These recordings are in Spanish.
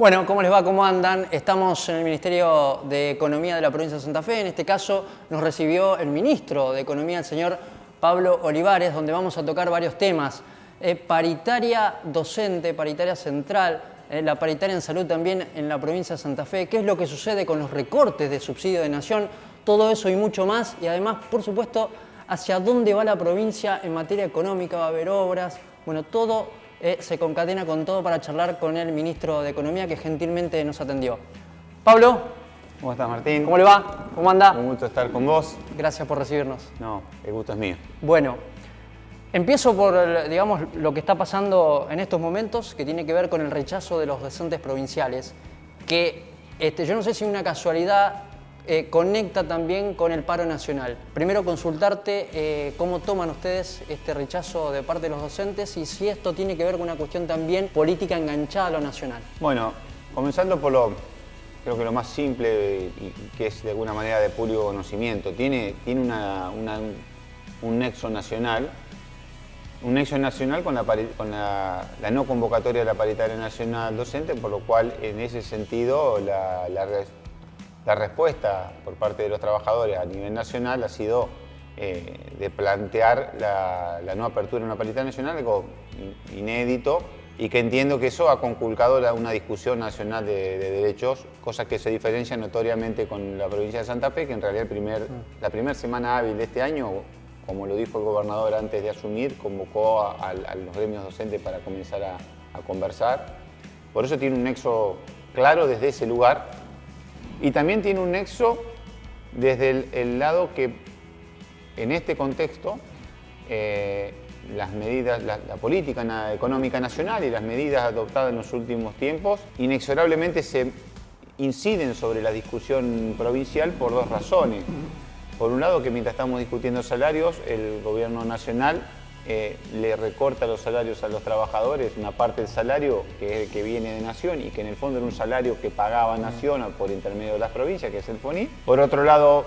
Bueno, ¿cómo les va? ¿Cómo andan? Estamos en el Ministerio de Economía de la provincia de Santa Fe. En este caso nos recibió el ministro de Economía, el señor Pablo Olivares, donde vamos a tocar varios temas. Paritaria docente, paritaria central, la paritaria en salud también en la provincia de Santa Fe. ¿Qué es lo que sucede con los recortes de subsidio de nación? Todo eso y mucho más. Y además, por supuesto, hacia dónde va la provincia en materia económica. ¿Va a haber obras? Bueno, todo se concatena con todo para charlar con el ministro de Economía que gentilmente nos atendió. Pablo. ¿Cómo estás, Martín? ¿Cómo le va? ¿Cómo anda? Un gusto estar con vos. Gracias por recibirnos. No, el gusto es mío. Bueno, empiezo por, digamos, lo que está pasando en estos momentos, que tiene que ver con el rechazo de los docentes provinciales, que yo no sé si una casualidad conecta también con el paro nacional. Primero consultarte cómo toman ustedes este rechazo de parte de los docentes y si esto tiene que ver con una cuestión también política enganchada a lo nacional. Bueno, comenzando por creo que lo más simple y que es de alguna manera de puro conocimiento. Tiene un nexo nacional. Un nexo nacional con la no convocatoria de la paritaria nacional docente, por lo cual en ese sentido la respuesta por parte de los trabajadores a nivel nacional ha sido de plantear la no apertura de una paritaria nacional, algo inédito, y que entiendo que eso ha conculcado una discusión nacional de derechos, cosa que se diferencia notoriamente con la provincia de Santa Fe, que en realidad la primera semana hábil de este año, como lo dijo el gobernador antes de asumir, convocó a los gremios docentes para comenzar a conversar. Por eso tiene un nexo claro desde ese lugar. Y también tiene un nexo desde el lado que en este contexto las medidas, la política económica nacional y las medidas adoptadas en los últimos tiempos inexorablemente se inciden sobre la discusión provincial por dos razones. Por un lado, que mientras estamos discutiendo salarios, el gobierno nacional le recorta los salarios a los trabajadores, una parte del salario que viene de Nación y que en el fondo era un salario que pagaba Nación por intermedio de las provincias, que es el FONIT. Por otro lado,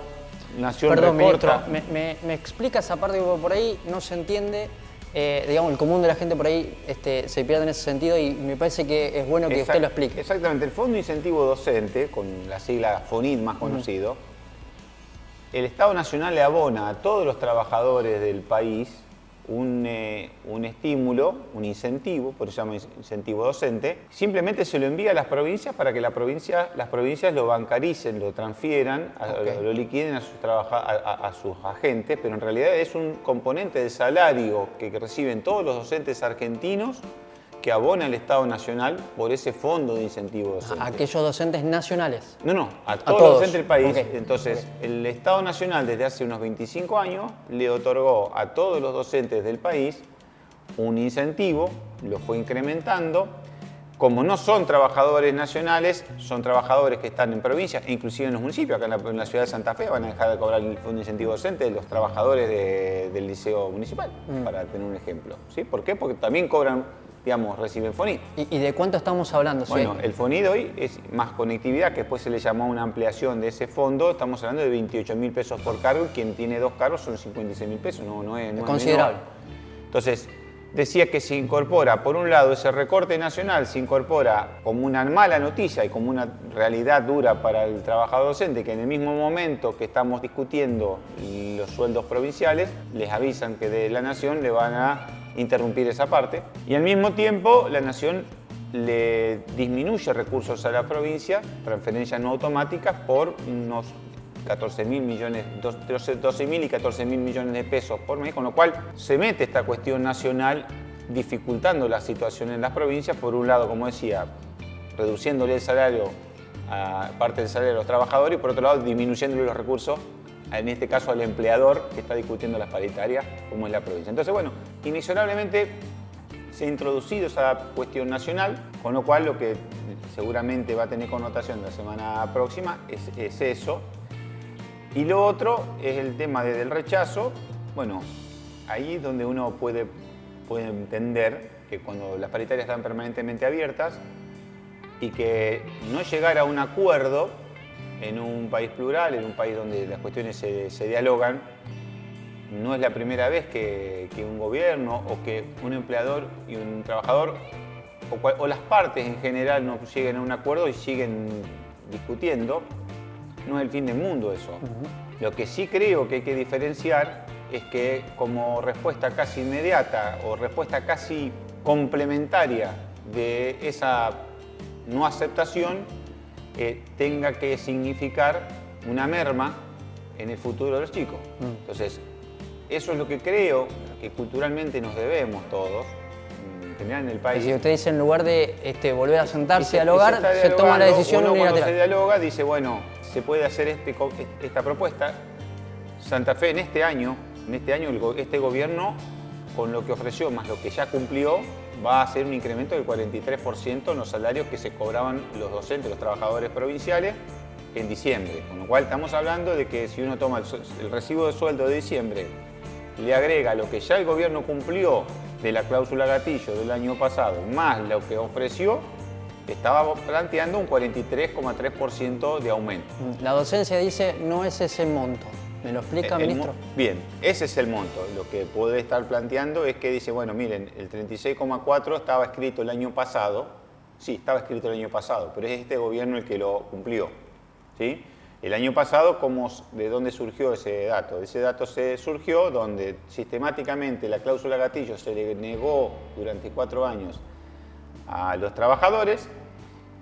Nación recorta... Ministro, ¿me explica esa parte? Porque por ahí no se entiende, digamos, el común de la gente por ahí se pierde en ese sentido y me parece que es bueno que usted lo explique. Exactamente, el Fondo de Incentivo Docente, con la sigla FONIT más conocido, el Estado Nacional le abona a todos los trabajadores del país un estímulo, un incentivo, por eso se llama incentivo docente, simplemente se lo envía a las provincias para que las provincias lo bancaricen, lo transfieran, lo liquiden a sus agentes, pero en realidad es un componente del salario que reciben todos los docentes argentinos que abona el Estado Nacional por ese fondo de incentivo docente. ¿A aquellos docentes nacionales? No, a todos los docentes del país. Okay. Entonces, el Estado Nacional desde hace unos 25 años le otorgó a todos los docentes del país un incentivo, lo fue incrementando. Como no son trabajadores nacionales, son trabajadores que están en provincias e inclusive en los municipios. Acá en la ciudad de Santa Fe van a dejar de cobrar el fondo de incentivo docente de los trabajadores del liceo municipal, para tener un ejemplo. ¿Sí? ¿Por qué? Porque también cobran, digamos, reciben FONIT. ¿Y de cuánto estamos hablando? Bueno, el FONIT hoy es más conectividad, que después se le llamó una ampliación de ese fondo. Estamos hablando de 28.000 pesos por cargo y quien tiene 2 cargos son 56.000 pesos. No es considerable. Entonces, decía que se incorpora, por un lado, ese recorte nacional se incorpora como una mala noticia y como una realidad dura para el trabajador docente, que en el mismo momento que estamos discutiendo los sueldos provinciales, les avisan que de la Nación le van a interrumpir esa parte. Y al mismo tiempo, la Nación le disminuye recursos a la provincia, transferencias no automáticas, por unos 12.000 y 14.000 millones de pesos por mes, con lo cual se mete esta cuestión nacional dificultando la situación en las provincias, por un lado, como decía, reduciéndole el salario a parte del salario de los trabajadores y por otro lado disminuyéndole los recursos, en este caso al empleador que está discutiendo las paritarias, como es la provincia. Entonces, bueno, inexorablemente se ha introducido esa cuestión nacional, con lo cual lo que seguramente va a tener connotación la semana próxima es eso. Y lo otro es el tema del rechazo. Bueno, ahí es donde uno puede entender que cuando las paritarias están permanentemente abiertas y que no llegar a un acuerdo en un país plural, en un país donde las cuestiones se dialogan, no es la primera vez que un gobierno o que un empleador y un trabajador o las partes en general no lleguen a un acuerdo y siguen discutiendo, no es el fin del mundo eso. Lo que sí creo que hay que diferenciar es que como respuesta casi inmediata o respuesta casi complementaria de esa no aceptación tenga que significar una merma en el futuro de los chicos. Entonces, eso es lo que creo que culturalmente nos debemos todos, en general en el país. Y si usted dice, en lugar de volver a sentarse y dialogar, se toma la decisión unilateral. Cuando se unilateral. dialoga, dice, bueno, se puede hacer esta propuesta. Santa Fe en este año este gobierno, con lo que ofreció más lo que ya cumplió, va a hacer un incremento del 43% en los salarios que se cobraban los docentes, los trabajadores provinciales, en diciembre. Con lo cual estamos hablando de que si uno toma el recibo de sueldo de diciembre, le agrega lo que ya el gobierno cumplió de la cláusula gatillo del año pasado, más lo que ofreció, estaba planteando un 43,3% de aumento. La docencia dice, no es ese monto. ¿Me lo explica, ministro? Bien, ese es el monto. Lo que puede estar planteando es que dice, bueno, miren, el 36,4 estaba escrito el año pasado. Sí, estaba escrito el año pasado, pero es este gobierno el que lo cumplió. ¿Sí? El año pasado, ¿de dónde surgió ese dato? Ese dato se surgió donde sistemáticamente la cláusula gatillo se le negó durante 4 años a los trabajadores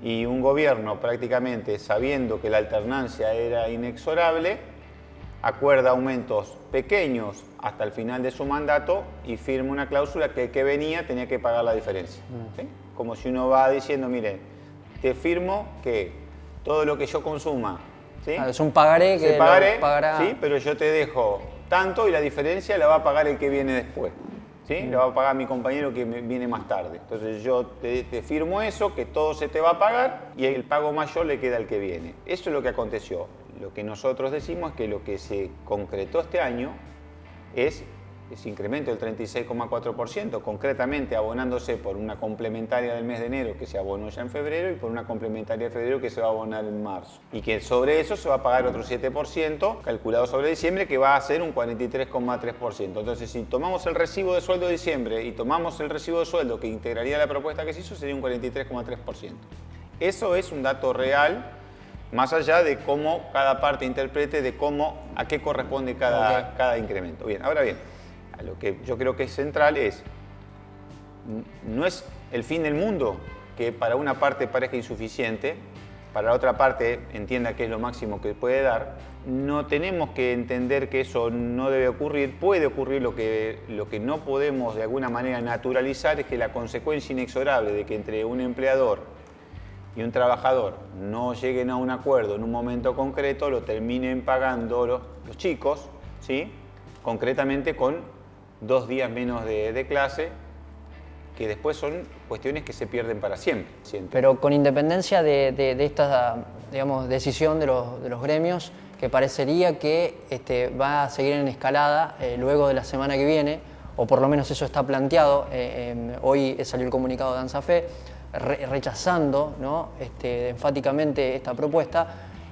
y un gobierno prácticamente sabiendo que la alternancia era inexorable, acuerda aumentos pequeños hasta el final de su mandato y firma una cláusula que el que venía tenía que pagar la diferencia. ¿Sí? Como si uno va diciendo, mire, te firmo que todo lo que yo consuma, ¿sí? Es un pagaré que pagaré, lo pagará. ¿sí? Pero yo te dejo tanto y la diferencia la va a pagar el que viene después. ¿Sí? La va a pagar mi compañero que viene más tarde. Entonces yo te firmo eso, que todo se te va a pagar y el pago mayor le queda al que viene. Eso es lo que aconteció. Lo que nosotros decimos es que lo que se concretó este año es ese incremento del 36,4%, concretamente abonándose por una complementaria del mes de enero que se abonó ya en febrero y por una complementaria de febrero que se va a abonar en marzo. Y que sobre eso se va a pagar otro 7%, calculado sobre diciembre, que va a ser un 43,3%. Entonces, si tomamos el recibo de sueldo de diciembre y tomamos el recibo de sueldo que integraría la propuesta que se hizo, sería un 43,3%. Eso es un dato real, más allá de cómo cada parte interprete, de a qué corresponde cada incremento. Bien, ahora bien, lo que yo creo que es central no es el fin del mundo que para una parte parezca insuficiente, para la otra parte entienda que es lo máximo que puede dar. No tenemos que entender que eso no debe ocurrir, puede ocurrir. Lo que no podemos de alguna manera naturalizar es que la consecuencia inexorable de que entre un empleador y un trabajador no lleguen a un acuerdo en un momento concreto, lo terminen pagando los chicos, ¿sí? Concretamente con 2 días menos de clase, que después son cuestiones que se pierden para siempre. Pero con independencia de esta, digamos, decisión de los gremios, que parecería que va a seguir en escalada luego de la semana que viene, o por lo menos eso está planteado. Hoy salió el comunicado de ANSAFE rechazando, ¿no? Enfáticamente esta propuesta.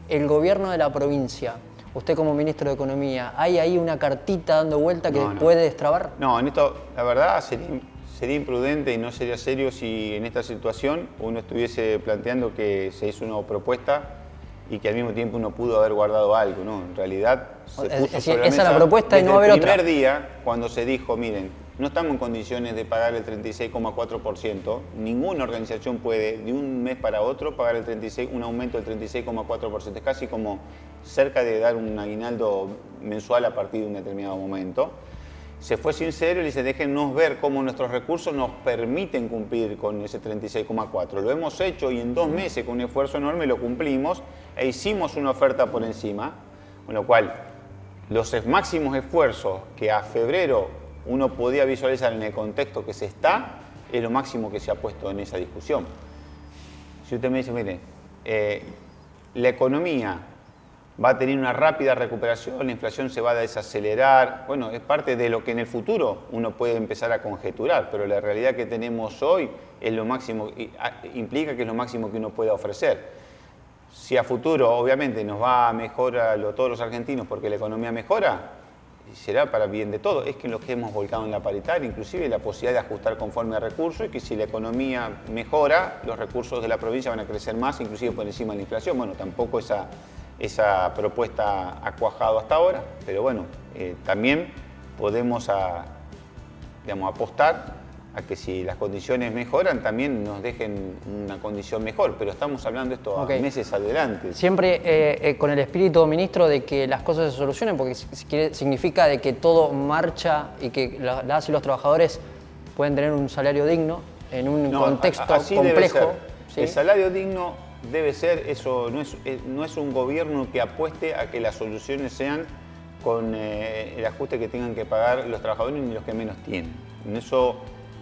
El gobierno de la provincia, usted como ministro de Economía, ¿hay ahí una cartita dando vuelta que puede destrabar? No, en esto, la verdad, sería imprudente y no sería serio si en esta situación uno estuviese planteando que se hizo una propuesta y que al mismo tiempo uno pudo haber guardado algo, ¿no? En realidad se puso sobre la mesa. Esa es la propuesta y no va a haber otra. El primer día, cuando se dijo, miren, no estamos en condiciones de pagar el 36,4%, ninguna organización puede de un mes para otro pagar un aumento del 36,4%. Es casi como cerca de dar un aguinaldo mensual a partir de un determinado momento. Se fue sincero y le dice, déjennos ver cómo nuestros recursos nos permiten cumplir con ese 36,4%. Lo hemos hecho y en 2 meses con un esfuerzo enorme lo cumplimos e hicimos una oferta por encima, con lo cual los máximos esfuerzos que a febrero uno podía visualizar en el contexto que se está, es lo máximo que se ha puesto en esa discusión. Si usted me dice, mire, la economía va a tener una rápida recuperación, la inflación se va a desacelerar, bueno, es parte de lo que en el futuro uno puede empezar a conjeturar, pero la realidad que tenemos hoy es lo máximo, implica que es lo máximo que uno pueda ofrecer. Si a futuro, obviamente, nos va a mejorar todos los argentinos porque la economía mejora, será para bien de todo, es que lo que hemos volcado en la paritaria, inclusive la posibilidad de ajustar conforme a recursos, y que si la economía mejora, los recursos de la provincia van a crecer más, inclusive por encima de la inflación. Bueno, tampoco esa propuesta ha cuajado hasta ahora, pero bueno, también podemos apostar a que si las condiciones mejoran, también nos dejen una condición mejor, pero estamos hablando de esto a meses adelante. Siempre con el espíritu, ministro, de que las cosas se solucionen, porque significa de que todo marcha y que las y los trabajadores pueden tener un salario digno en un contexto así complejo. Debe ser. ¿Sí? El salario digno debe ser eso, no es un gobierno que apueste a que las soluciones sean con el ajuste que tengan que pagar los trabajadores ni los que menos tienen. En eso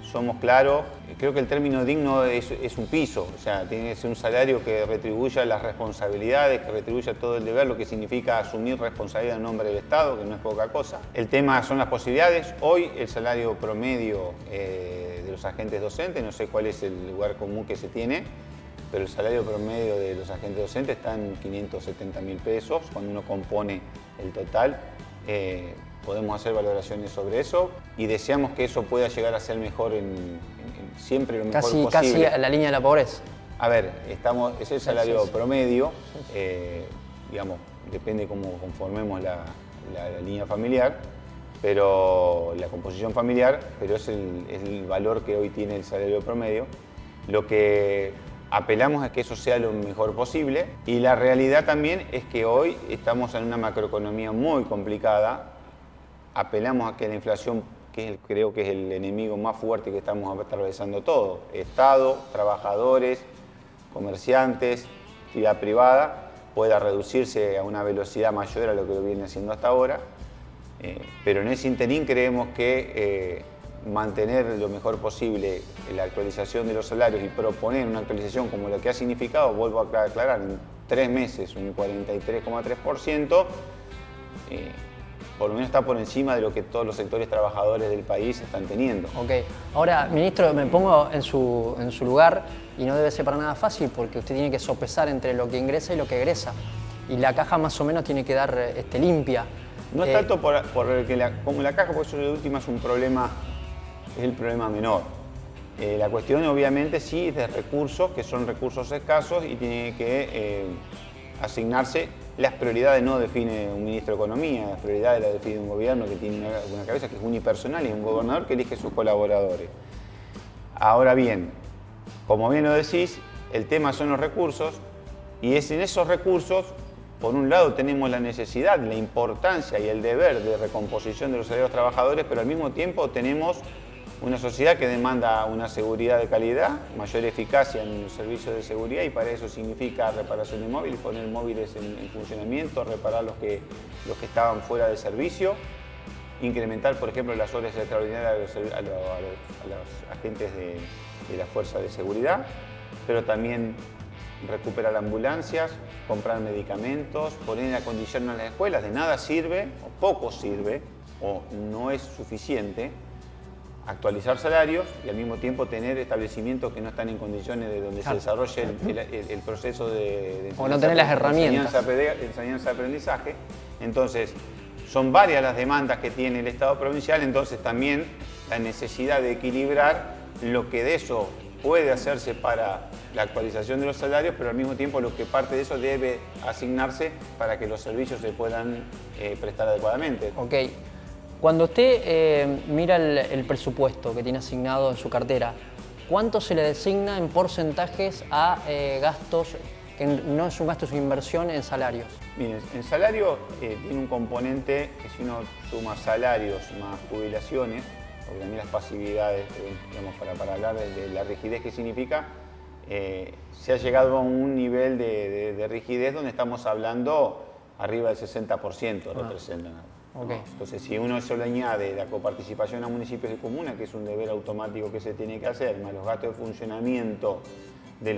somos claros. Creo que el término digno es un piso, o sea, tiene que ser un salario que retribuya las responsabilidades, que retribuya todo el deber, lo que significa asumir responsabilidad en nombre del Estado, que no es poca cosa. El tema son las posibilidades. Hoy el salario promedio de los agentes docentes, no sé cuál es el lugar común que se tiene, pero el salario promedio de los agentes docentes está en 570.000 pesos, cuando uno compone el total. Podemos hacer valoraciones sobre eso y deseamos que eso pueda llegar a ser mejor siempre lo mejor posible. Casi a la línea de la pobreza. A ver, es el salario promedio, digamos, depende cómo conformemos la línea familiar, pero la composición familiar, pero es el valor que hoy tiene el salario promedio. Lo que apelamos a que eso sea lo mejor posible, y la realidad también es que hoy estamos en una macroeconomía muy complicada. Apelamos a que la inflación, creo que es el enemigo más fuerte que estamos atravesando todos, Estado, trabajadores, comerciantes, actividad privada, pueda reducirse a una velocidad mayor a lo que lo viene haciendo hasta ahora, pero en ese interín creemos que mantener lo mejor posible la actualización de los salarios y proponer una actualización como la que ha significado, vuelvo a aclarar, en 3 meses un 43,3%, por lo menos está por encima de lo que todos los sectores trabajadores del país están teniendo. Ok. Ahora, ministro, me pongo en su lugar y no debe ser para nada fácil porque usted tiene que sopesar entre lo que ingresa y lo que egresa. Y la caja más o menos tiene que dar limpia. No es tanto como la caja, porque eso de última es el problema menor. La cuestión obviamente sí es de recursos, que son recursos escasos y tiene que asignarse. Las prioridades no define un ministro de Economía, las prioridades las define un gobierno que tiene una cabeza que es unipersonal y un gobernador que elige sus colaboradores. Ahora bien, como bien lo decís, el tema son los recursos y es en esos recursos, por un lado tenemos la necesidad, la importancia y el deber de recomposición de los salarios trabajadores, pero al mismo tiempo tenemos una sociedad que demanda una seguridad de calidad, mayor eficacia en los servicios de seguridad, y para eso significa reparación de móviles, poner móviles en funcionamiento, reparar los que estaban fuera de servicio, incrementar, por ejemplo, las horas extraordinarias a los agentes de la fuerza de seguridad, pero también recuperar ambulancias, comprar medicamentos, poner en condición a las escuelas. De nada sirve, o poco sirve, o no es suficiente actualizar salarios y al mismo tiempo tener establecimientos que no están en condiciones de donde se desarrolle el proceso de o no tener las herramientas. Enseñanza-aprendizaje. Entonces, son varias las demandas que tiene el Estado provincial, entonces también la necesidad de equilibrar lo que de eso puede hacerse para la actualización de los salarios, pero al mismo tiempo lo que parte de eso debe asignarse para que los servicios se puedan prestar adecuadamente. Ok. Cuando usted mira el presupuesto que tiene asignado en su cartera, ¿cuánto se le designa en porcentajes a gastos, que no es un gasto, es una inversión en salarios? Miren, en salario tiene un componente que si uno suma salarios más jubilaciones, porque también las pasividades, digamos, para hablar de la rigidez que significa, se ha llegado a un nivel de rigidez donde estamos hablando arriba del 60% representan. Okay. Entonces, si uno eso le añade la coparticipación a municipios y comunas, que es un deber automático que se tiene que hacer, más los gastos de funcionamiento de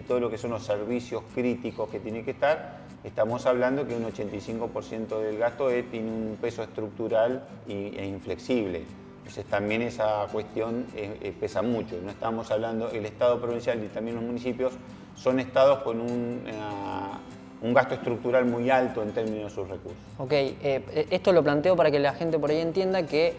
todo lo que son los servicios críticos que tiene que estar, estamos hablando que un 85% del gasto tiene un peso estructural e inflexible. Entonces también esa cuestión pesa mucho. No estamos hablando, el Estado provincial y también los municipios son estados con un gasto estructural muy alto en términos de sus recursos. Ok, esto lo planteo para que la gente por ahí entienda que,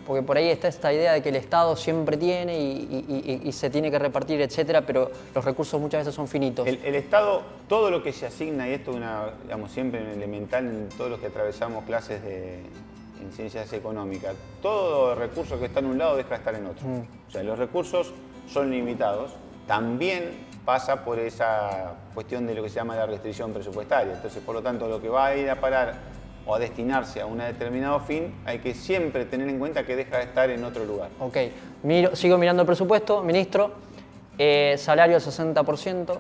porque por ahí está esta idea de que el Estado siempre tiene y se tiene que repartir, etcétera, pero los recursos muchas veces son finitos. El Estado, todo lo que se asigna, y esto es digamos, siempre elemental en todos los que atravesamos clases en ciencias económicas, todo recurso que está en un lado deja de estar en otro. O sea, los recursos son limitados. También pasa por esa cuestión de lo que se llama la restricción presupuestaria. Entonces, por lo tanto, lo que va a ir a parar o a destinarse a un determinado fin, hay que siempre tener en cuenta que deja de estar en otro lugar. Ok, sigo mirando el presupuesto, ministro, salario al 60%,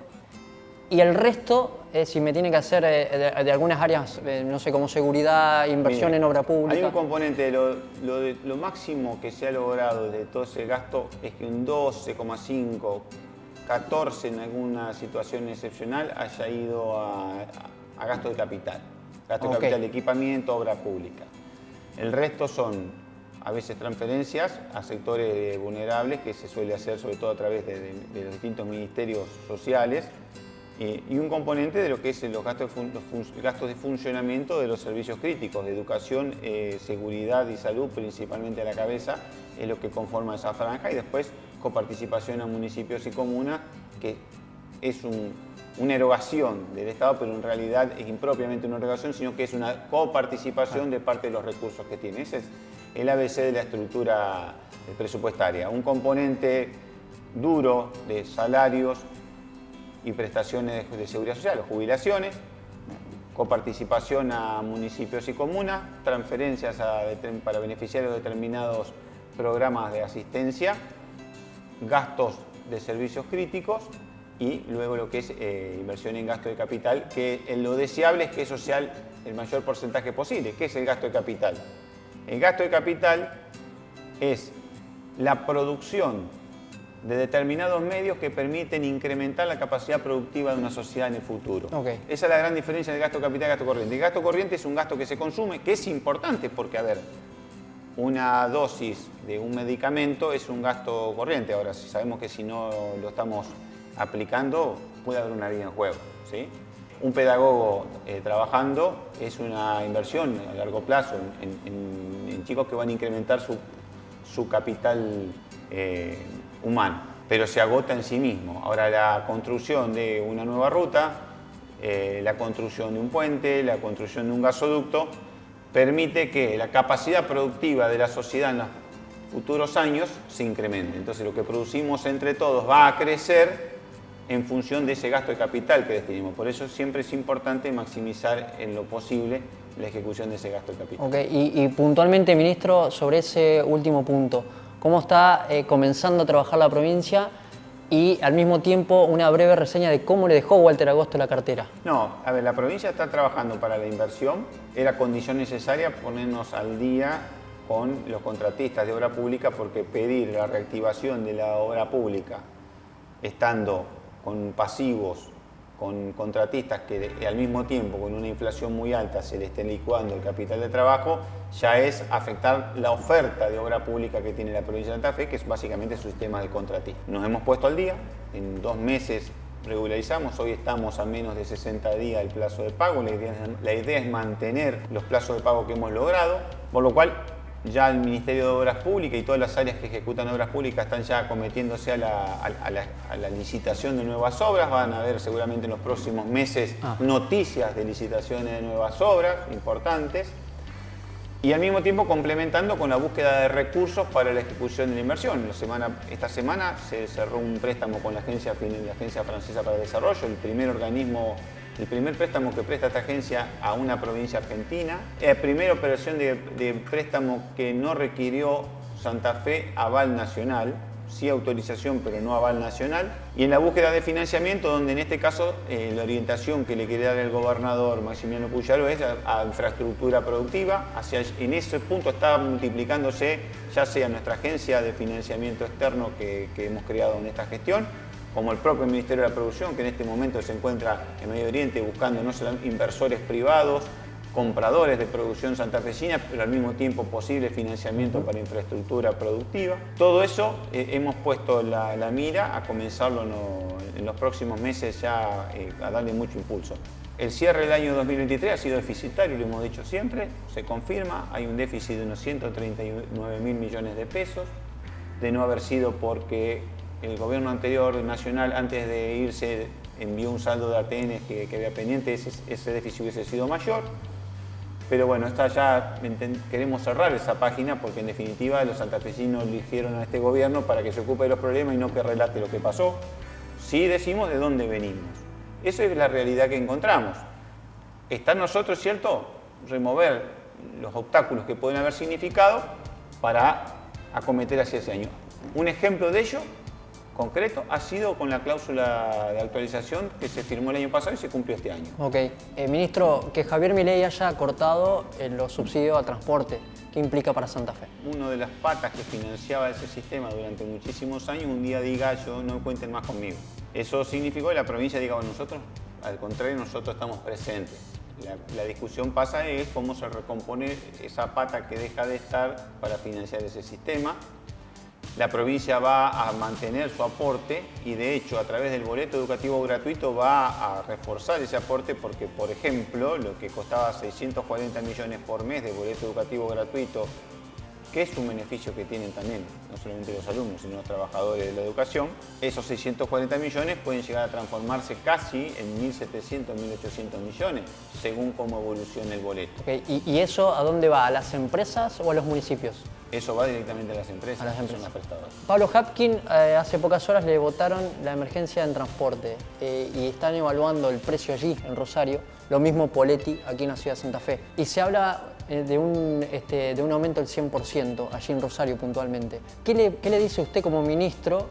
y el resto, si me tiene que hacer de algunas áreas, no sé, como seguridad, inversión en obra pública. Hay un componente, lo máximo que se ha logrado de todo ese gasto es que un 12,5, 14 en alguna situación excepcional haya ido a gasto de capital. Gasto de capital de equipamiento, obra pública. El resto son a veces transferencias a sectores vulnerables que se suele hacer sobre todo a través de los distintos ministerios sociales y un componente de lo que es los gastos de funcionamiento de los servicios críticos, de educación, seguridad y salud, principalmente a la cabeza, es lo que conforma esa franja y después coparticipación a municipios y comunas, que es una erogación del Estado, pero en realidad es impropiamente una erogación, sino que es una coparticipación de parte de los recursos que tiene. Ese es el ABC de la estructura presupuestaria. Un componente duro de salarios y prestaciones de seguridad social, jubilaciones, coparticipación a municipios y comunas, transferencias para beneficiarios de determinados programas de asistencia, gastos de servicios críticos y luego lo que es inversión en gasto de capital, que lo deseable es que eso sea el mayor porcentaje posible. ¿Qué es el gasto de capital? El gasto de capital es la producción de determinados medios que permiten incrementar la capacidad productiva de una sociedad en el futuro. Esa es la gran diferencia del gasto de capital y gasto corriente. El gasto corriente es un gasto que se consume, que es importante porque, a ver, una dosis de un medicamento es un gasto corriente. Ahora, si sabemos que si no lo estamos aplicando, puede haber una vida en juego, ¿sí? Un pedagogo trabajando es una inversión a largo plazo en chicos que van a incrementar su capital humano, pero se agota en sí mismo. Ahora, la construcción de una nueva ruta, la construcción de un puente, la construcción de un gasoducto, permite que la capacidad productiva de la sociedad en los futuros años se incremente. Entonces, lo que producimos entre todos va a crecer en función de ese gasto de capital que destinemos. Por eso siempre es importante maximizar en lo posible la ejecución de ese gasto de capital. Ok, y puntualmente, ministro, sobre ese último punto, ¿cómo está comenzando a trabajar la provincia? Y al mismo tiempo una breve reseña de cómo le dejó Walter Agosto la cartera. No, a ver, la provincia está trabajando para la inversión. Era condición necesaria ponernos al día con los contratistas de obra pública porque pedir la reactivación de la obra pública estando con pasivos, con contratistas que al mismo tiempo con una inflación muy alta se le estén licuando el capital de trabajo, ya es afectar la oferta de obra pública que tiene la provincia de Santa Fe, que es básicamente su sistema de contratistas. Nos hemos puesto al día, en 2 meses regularizamos, hoy estamos a menos de 60 días el plazo de pago, la idea es mantener los plazos de pago que hemos logrado, por lo cual ya el Ministerio de Obras Públicas y todas las áreas que ejecutan obras públicas están ya cometiéndose a la licitación de nuevas obras. Van a haber seguramente en los próximos meses noticias de licitaciones de nuevas obras importantes. Y al mismo tiempo complementando con la búsqueda de recursos para la ejecución de la inversión. Esta semana se cerró un préstamo con la Agencia Francesa para el Desarrollo, el primer préstamo que presta esta agencia a una provincia argentina. Primera operación de préstamo que no requirió Santa Fe aval nacional, sí autorización pero no aval nacional. Y en la búsqueda de financiamiento, donde en este caso la orientación que le quiere dar el gobernador Maximiliano Puyaro es a infraestructura productiva. En ese punto está multiplicándose ya sea nuestra agencia de financiamiento externo que hemos creado en esta gestión, como el propio Ministerio de la Producción, que en este momento se encuentra en Medio Oriente buscando no solo inversores privados, compradores de producción santafesina, pero al mismo tiempo posible financiamiento para infraestructura productiva. Todo eso hemos puesto la mira a comenzarlo en los próximos meses ya a darle mucho impulso. El cierre del año 2023 ha sido deficitario, lo hemos dicho siempre, se confirma, hay un déficit de unos 139.000 millones de pesos, de no haber sido porque el gobierno anterior nacional, antes de irse, envió un saldo de ATN que había pendiente, ese déficit hubiese sido mayor. Pero bueno, queremos cerrar esa página porque en definitiva los santafesinos eligieron a este gobierno para que se ocupe de los problemas y no que relate lo que pasó. Sí decimos de dónde venimos. Esa es la realidad que encontramos. Está en nosotros, ¿cierto?, remover los obstáculos que pueden haber significado para acometer hacia ese año. Un ejemplo de ello concreto ha sido con la cláusula de actualización que se firmó el año pasado y se cumplió este año. Ok. Ministro, que Javier Milei haya cortado los subsidios al transporte, ¿qué implica para Santa Fe? Una de las patas que financiaba ese sistema durante muchísimos años, un día diga yo no cuenten más conmigo. Eso significó que la provincia diga, bueno, nosotros, al contrario, nosotros estamos presentes. La discusión pasa es cómo se recompone esa pata que deja de estar para financiar ese sistema. La provincia va a mantener su aporte y de hecho a través del boleto educativo gratuito va a reforzar ese aporte porque, por ejemplo, lo que costaba 640 millones por mes de boleto educativo gratuito, que es un beneficio que tienen también no solamente los alumnos, sino los trabajadores de la educación, esos 640 millones pueden llegar a transformarse casi en 1.700, 1.800 millones, según cómo evolucione el boleto. Okay. ¿Y eso a dónde va? ¿A las empresas o a los municipios? Eso va directamente a las empresas, a las empresas. Que son las prestadoras. Pablo Habkin, hace pocas horas le votaron la emergencia en transporte y están evaluando el precio allí, en Rosario, lo mismo Poletti, aquí en la ciudad de Santa Fe. Y se habla de un aumento del 100% allí en Rosario puntualmente. ¿Qué le dice usted como ministro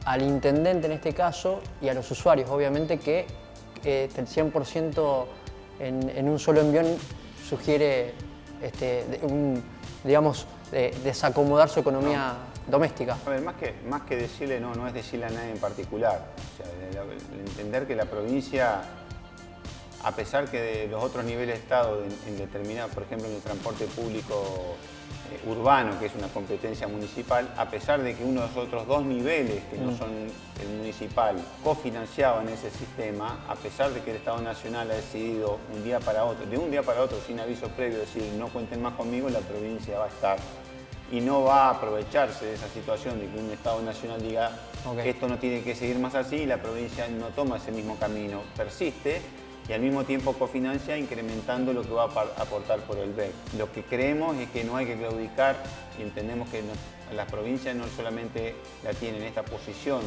al intendente en este caso y a los usuarios, obviamente, que el 100% en un solo envión sugiere desacomodar su economía doméstica? A ver, más que decirle no es decirle a nadie en particular. O sea, el entender que la provincia, a pesar que de los otros niveles de Estado en determinado, por ejemplo en el transporte público urbano, que es una competencia municipal, a pesar de que uno de los otros dos niveles, que no son el municipal, cofinanciaban ese sistema, a pesar de que el Estado Nacional ha decidido de un día para otro, sin aviso previo, decir no cuenten más conmigo, la provincia va a estar y no va a aprovecharse de esa situación de que un Estado Nacional diga que esto no tiene que seguir más así y la provincia no toma ese mismo camino, persiste y al mismo tiempo cofinancia incrementando lo que va a aportar por el BEC. Lo que creemos es que no hay que claudicar y entendemos que las provincias no solamente la tienen esta posición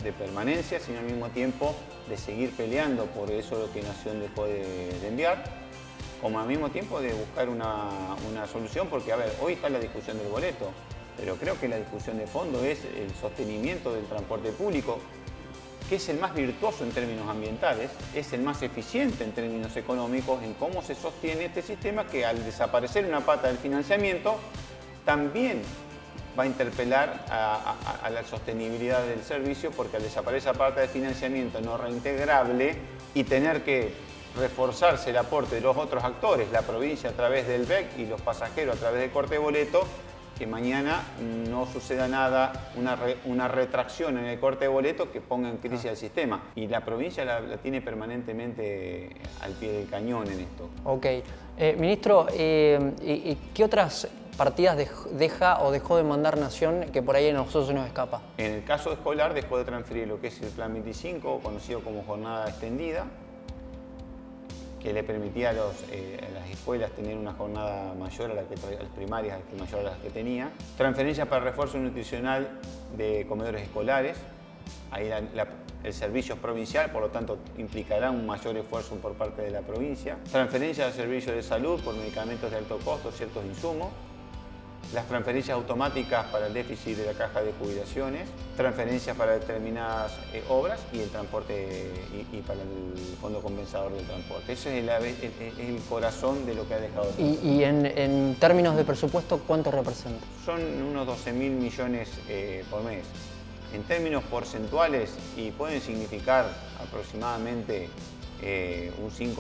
de permanencia, sino al mismo tiempo de seguir peleando por eso lo que Nación dejó de enviar, como al mismo tiempo de buscar una solución, porque a ver, hoy está la discusión del boleto, pero creo que la discusión de fondo es el sostenimiento del transporte público, que es el más virtuoso en términos ambientales, es el más eficiente en términos económicos, en cómo se sostiene este sistema que al desaparecer una pata del financiamiento también va a interpelar a la sostenibilidad del servicio, porque al desaparecer esa pata de financiamiento no reintegrable y tener que reforzarse el aporte de los otros actores, la provincia a través del BEC y los pasajeros a través del corte de boleto, que mañana no suceda nada, una retracción en el corte de boleto que ponga en crisis el sistema. Y la provincia la tiene permanentemente al pie del cañón en esto. Ok. Ministro, ¿y qué otras partidas deja o dejó de mandar Nación que por ahí a nosotros se nos escapa? En el caso escolar dejó de transferir lo que es el Plan 25, conocido como jornada extendida, que le permitía a las escuelas tener una jornada mayor a las primarias, mayor a las que tenía. Transferencias para refuerzo nutricional de comedores escolares. Ahí el servicio es provincial, por lo tanto implicará un mayor esfuerzo por parte de la provincia. Transferencias al servicio de salud por medicamentos de alto costo, ciertos insumos. Las transferencias automáticas para el déficit de la caja de jubilaciones, transferencias para determinadas obras y el transporte y para el fondo compensador del transporte. Ese es el corazón de lo que ha dejado. ¿Y en términos de presupuesto cuánto representa? Son unos 12.000 millones por mes. En términos porcentuales y pueden significar aproximadamente un 5%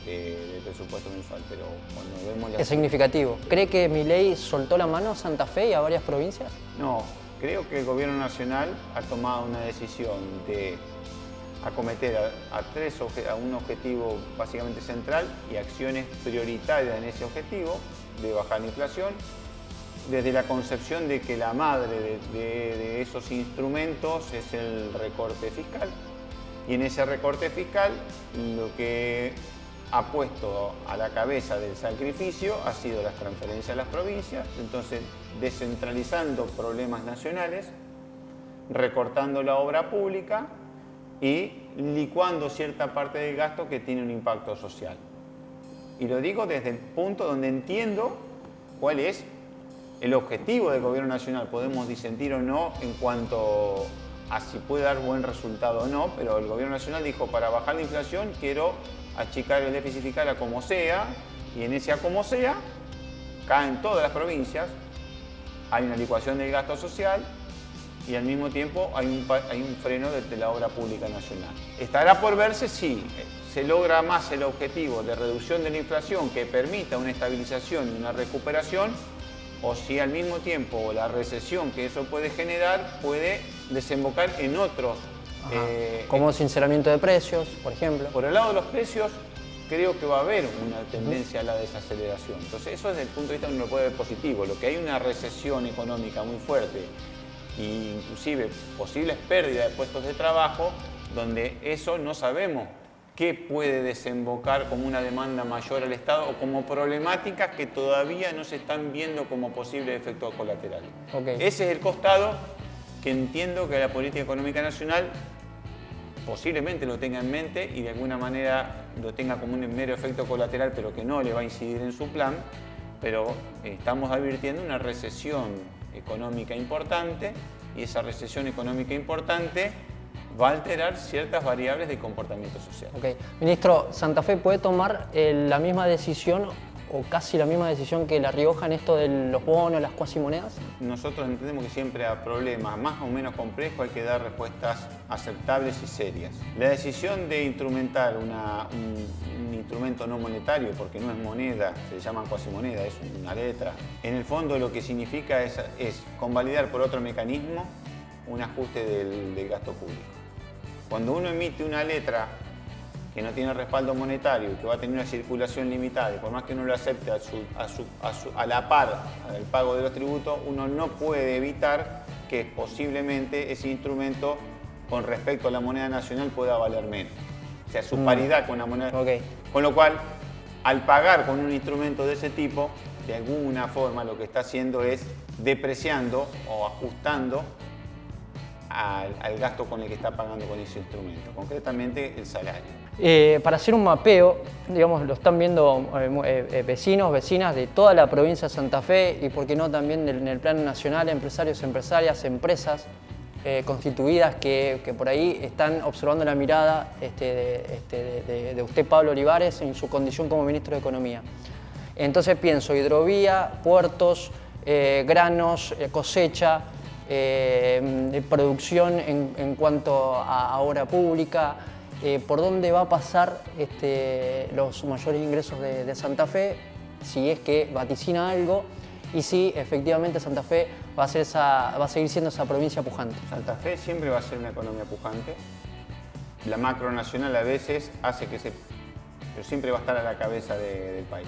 del presupuesto mensual, pero cuando vemos... Es significativo. ¿Cree que Milei soltó la mano a Santa Fe y a varias provincias? No, Creo que el gobierno nacional ha tomado una decisión de acometer a un objetivo básicamente central y acciones prioritarias en ese objetivo de bajar la inflación, desde la concepción de que la madre de esos instrumentos es el recorte fiscal. Y en ese recorte fiscal lo que ha puesto a la cabeza del sacrificio ha sido las transferencias a las provincias, entonces descentralizando problemas nacionales, recortando la obra pública y licuando cierta parte del gasto que tiene un impacto social. Y lo digo desde el punto donde entiendo cuál es el objetivo del gobierno nacional. Podemos disentir o no en cuanto a si puede dar buen resultado o no, pero el gobierno nacional dijo, para bajar la inflación quiero achicar el déficit fiscal a como sea, y en ese a como sea caen todas las provincias, hay una licuación del gasto social y al mismo tiempo hay un freno de la obra pública nacional. Estará por verse si se logra más el objetivo de reducción de la inflación que permita una estabilización y una recuperación, o si al mismo tiempo la recesión que eso puede generar puede desembocar en otros. Como sinceramiento de precios, por ejemplo. Por el lado de los precios, creo que va a haber una tendencia a la desaceleración. Entonces, eso desde el punto de vista uno lo puede ver positivo. Lo que hay una recesión económica muy fuerte e inclusive posibles pérdidas de puestos de trabajo, donde eso no sabemos qué puede desembocar como una demanda mayor al Estado o como problemáticas que todavía no se están viendo como posibles efectos colaterales. Okay. Ese es el costado que entiendo que la política económica nacional posiblemente lo tenga en mente y de alguna manera lo tenga como un mero efecto colateral, pero que no le va a incidir en su plan, pero estamos advirtiendo una recesión económica importante y esa recesión económica importante va a alterar ciertas variables de comportamiento social. Okay. Ministro, ¿Santa Fe puede tomar la misma decisión o casi la misma decisión que La Rioja en esto de los bonos, las cuasimonedas? Nosotros entendemos que siempre a problemas más o menos complejos hay que dar respuestas aceptables y serias. La decisión de instrumentar un instrumento no monetario, porque no es moneda, se llaman cuasimoneda, es una letra, en el fondo lo que significa es convalidar por otro mecanismo un ajuste del gasto público. Cuando uno emite una letra que no tiene respaldo monetario y que va a tener una circulación limitada, y por más que uno lo acepte a la par al pago de los tributos, uno no puede evitar que posiblemente ese instrumento con respecto a la moneda nacional pueda valer menos. O sea, su paridad con la moneda. Okay. Con lo cual, al pagar con un instrumento de ese tipo, de alguna forma lo que está haciendo es depreciando o ajustando al gasto con el que está pagando con ese instrumento, concretamente el salario. Para hacer un mapeo, digamos, lo están viendo vecinos, vecinas de toda la provincia de Santa Fe y, por qué no, también en el plano nacional, empresarios, empresarias, empresas constituidas que por ahí están observando la mirada de usted, Pablo Olivares, en su condición como ministro de Economía. Entonces pienso hidrovía, puertos, granos, cosecha, producción en cuanto a obra pública, por dónde va a pasar los mayores ingresos de Santa Fe, si es que vaticina algo y si efectivamente Santa Fe va a seguir siendo esa provincia pujante. Santa Fe siempre va a ser una economía pujante. La macronacional a veces hace pero siempre va a estar a la cabeza del país.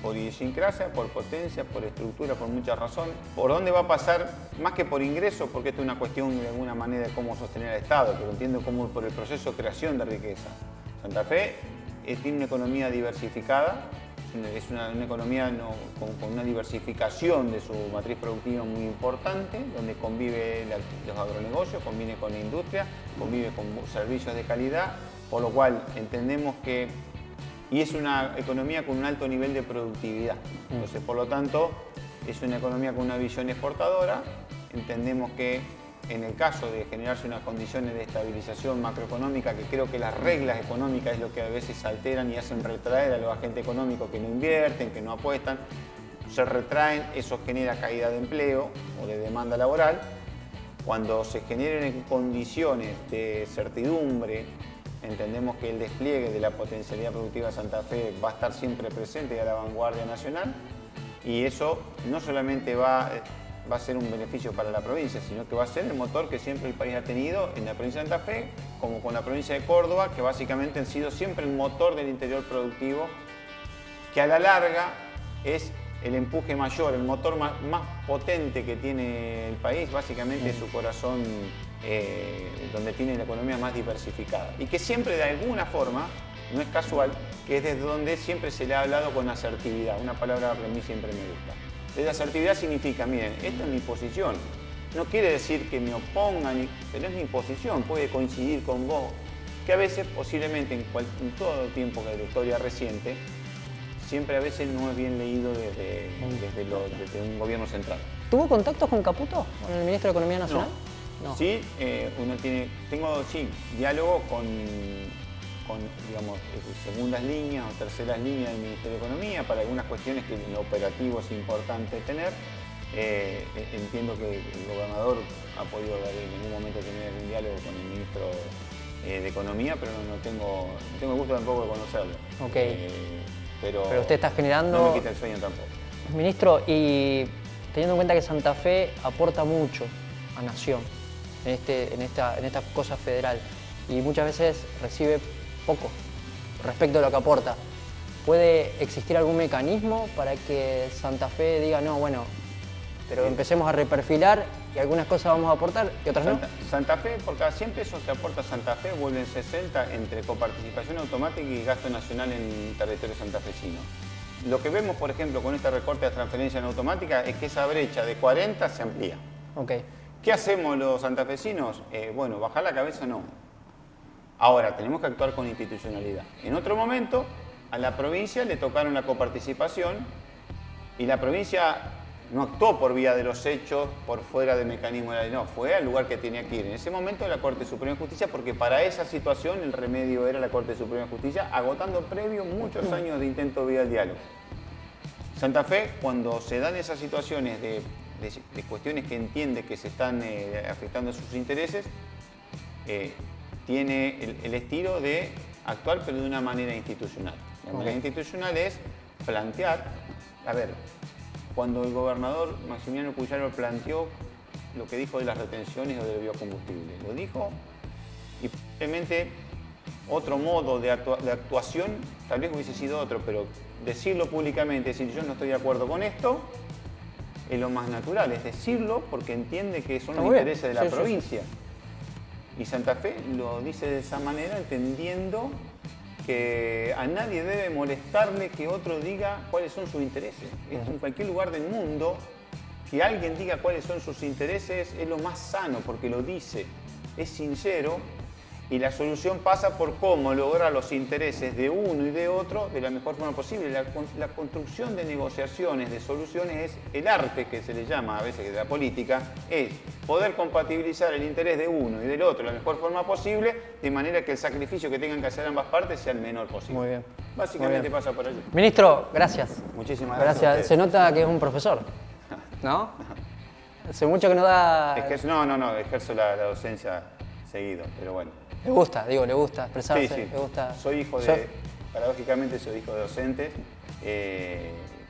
Por idiosincrasia, por potencia, por estructura, por muchas razones. ¿Por dónde va a pasar? Más que por ingresos, porque esto es una cuestión de alguna manera de cómo sostener al Estado, pero entiendo como por el proceso de creación de riqueza. Santa Fe tiene una economía diversificada, es una economía con una diversificación de su matriz productiva muy importante, donde convive los agronegocios, convive con la industria, convive con servicios de calidad, por lo cual entendemos que y es una economía con un alto nivel de productividad. Entonces, por lo tanto, es una economía con una visión exportadora. Entendemos que en el caso de generarse unas condiciones de estabilización macroeconómica, que creo que las reglas económicas es lo que a veces alteran y hacen retraer a los agentes económicos que no invierten, que no apuestan, se retraen, eso genera caída de empleo o de demanda laboral. Cuando se generen condiciones de certidumbre, entendemos que el despliegue de la potencialidad productiva de Santa Fe va a estar siempre presente y a la vanguardia nacional, y eso no solamente va va a ser un beneficio para la provincia, sino que va a ser el motor que siempre el país ha tenido en la provincia de Santa Fe, como con la provincia de Córdoba, que básicamente han sido siempre el motor del interior productivo, que a la larga es el empuje mayor, el motor más potente que tiene el país, básicamente es su corazón, donde tiene la economía más diversificada. Y que siempre de alguna forma, no es casual, que es desde donde siempre se le ha hablado con asertividad, una palabra que a mí siempre me gusta. Desde asertividad significa, miren, esta es mi posición. No quiere decir que me oponga, pero es mi posición, puede coincidir con vos, que a veces, posiblemente en todo el tiempo de la historia reciente, siempre a veces no es bien leído desde un gobierno central. ¿Tuvo contactos con Caputo, con el ministro de Economía Nacional? No. Sí, tengo diálogo con digamos, segundas líneas o terceras líneas del Ministerio de Economía para algunas cuestiones que en lo operativo es importante tener. Entiendo que el gobernador ha podido en ningún momento tener un diálogo con el ministro de Economía, pero no tengo el gusto tampoco de conocerlo. Okay. Pero usted está generando... No me quita el sueño tampoco. Ministro, y teniendo en cuenta que Santa Fe aporta mucho a Nación en esta cosa federal y muchas veces recibe poco respecto a lo que aporta, ¿puede existir algún mecanismo para que Santa Fe diga, no, bueno, pero empecemos a reperfilar y algunas cosas vamos a aportar y otras no? Santa Fe, por cada 100 pesos que aporta Santa Fe, vuelven 60 entre coparticipación automática y gasto nacional en territorio santafesino. Lo que vemos, por ejemplo, con este recorte de transferencia en automática es que esa brecha de 40 se amplía. Okay. ¿Qué hacemos los santafesinos? Bueno, bajar la cabeza no. Ahora, tenemos que actuar con institucionalidad. En otro momento, a la provincia le tocaron la coparticipación y la provincia no actuó por vía de los hechos, por fuera del mecanismo de la ley, no, fue al lugar que tenía que ir. En ese momento la Corte Suprema de Justicia, porque para esa situación el remedio era la Corte Suprema de Justicia, agotando previo muchos años de intento vía diálogo. Santa Fe, cuando se dan esas situaciones de cuestiones que entiende que se están afectando sus intereses, tiene el estilo de actuar, pero de una manera institucional. La manera institucional es plantear, a ver, cuando el gobernador Maximiliano Puyaro planteó lo que dijo de las retenciones o del biocombustible, lo dijo y probablemente otro modo de actuación tal vez hubiese sido otro, pero decirlo públicamente, decir yo no estoy de acuerdo con esto, es lo más natural, es decirlo porque entiende que son los intereses de la provincia. Y Santa Fe lo dice de esa manera, entendiendo que a nadie debe molestarle que otro diga cuáles son sus intereses. En cualquier lugar del mundo, que alguien diga cuáles son sus intereses es lo más sano, porque lo dice, es sincero, y la solución pasa por cómo lograr los intereses de uno y de otro de la mejor forma posible. La construcción de negociaciones, de soluciones, es el arte que se le llama a veces de la política, es poder compatibilizar el interés de uno y del otro de la mejor forma posible, de manera que el sacrificio que tengan que hacer ambas partes sea el menor posible. Muy bien. Básicamente pasa por allí. Ministro, gracias. Muchísimas gracias. Se nota que es un profesor, ¿no? Hace mucho que no da... Ejerzo la docencia seguido, pero bueno. Le gusta expresarse, sí. le gusta. Paradójicamente soy hijo de docentes,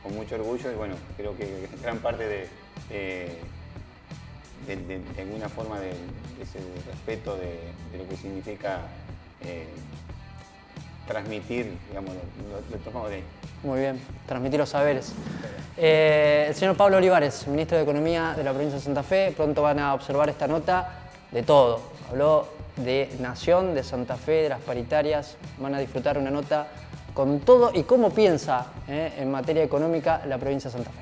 con mucho orgullo, y bueno, creo que gran parte de alguna forma de ese respeto de lo que significa transmitir, digamos, lo tomamos de ahí. Muy bien, transmitir los saberes. El señor Pablo Olivares, ministro de Economía de la provincia de Santa Fe, pronto van a observar esta nota de todo. Habló de Nación, de Santa Fe, de las paritarias, van a disfrutar una nota con todo y cómo piensa en materia económica la provincia de Santa Fe.